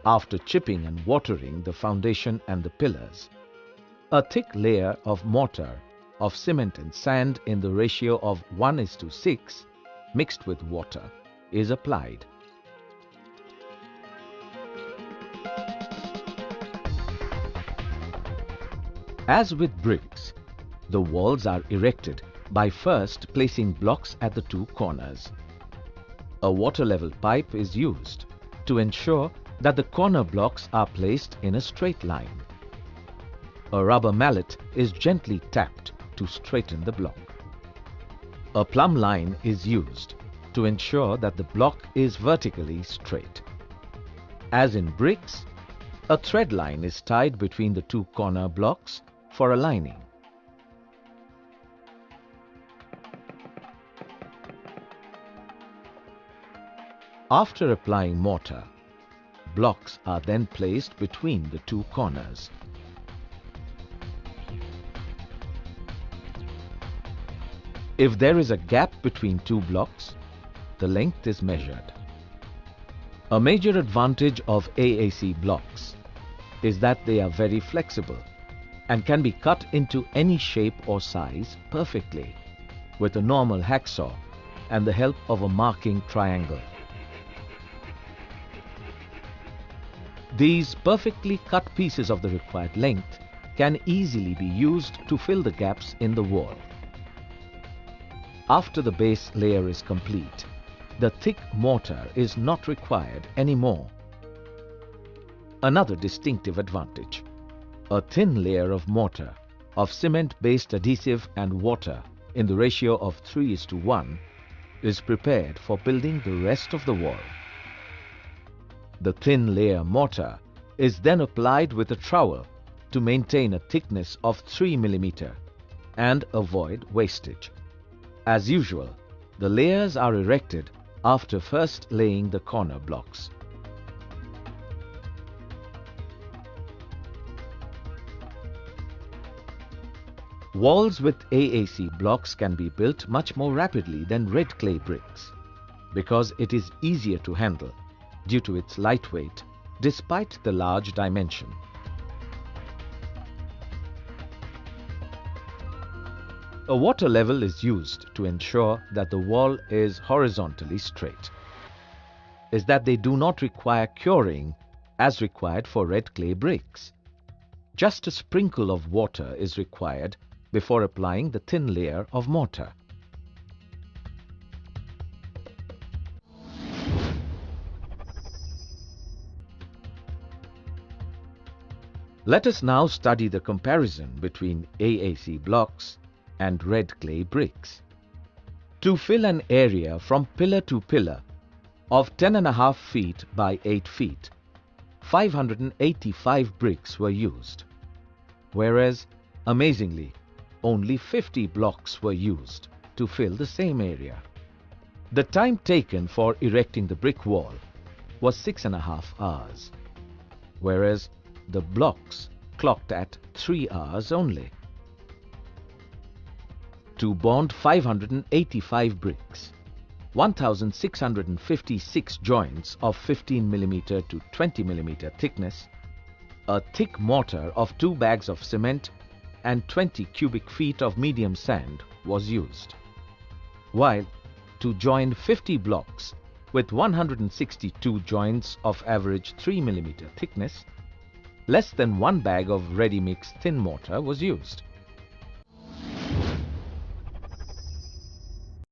after chipping and watering the foundation and the pillars. A thick layer of mortar of cement and sand in the ratio of 1:6 mixed with water is applied. As with bricks, the walls are erected by first placing blocks at the two corners. A water-level pipe is used to ensure that the corner blocks are placed in a straight line. A rubber mallet is gently tapped to straighten the block. A plumb line is used to ensure that the block is vertically straight. As in bricks, a thread line is tied between the two corner blocks for aligning. After applying mortar, blocks are then placed between the two corners. If there is a gap between two blocks, the length is measured. A major advantage of AAC blocks is that they are very flexible and can be cut into any shape or size perfectly with a normal hacksaw and the help of a marking triangle. These perfectly cut pieces of the required length can easily be used to fill the gaps in the wall. After the base layer is complete, the thick mortar is not required anymore. Another distinctive advantage: a thin layer of mortar of cement-based adhesive and water in the ratio of 3:1 is prepared for building the rest of the wall. The thin layer mortar is then applied with a trowel to maintain a thickness of 3 mm and avoid wastage. As usual, the layers are erected after first laying the corner blocks. Walls with AAC blocks can be built much more rapidly than red clay bricks because it is easier to handle due to its lightweight despite the large dimension. A water level is used to ensure that the wall is horizontally straight, is that they do not require curing as required for red clay bricks. Just a sprinkle of water is required before applying the thin layer of mortar. Let us now study the comparison between AAC blocks and red clay bricks. To fill an area from pillar to pillar of 10.5 feet by 8 feet, 585 bricks were used, whereas, amazingly, only 50 blocks were used to fill the same area. The time taken for erecting the brick wall was 6.5 hours, whereas the blocks clocked at 3 hours only. To bond 585 bricks, 1,656 joints of 15 mm to 20 mm thickness, a thick mortar of 2 bags of cement and 20 cubic feet of medium sand was used, while to join 50 blocks with 162 joints of average 3 mm thickness, less than 1 bag of ready-mix thin mortar was used.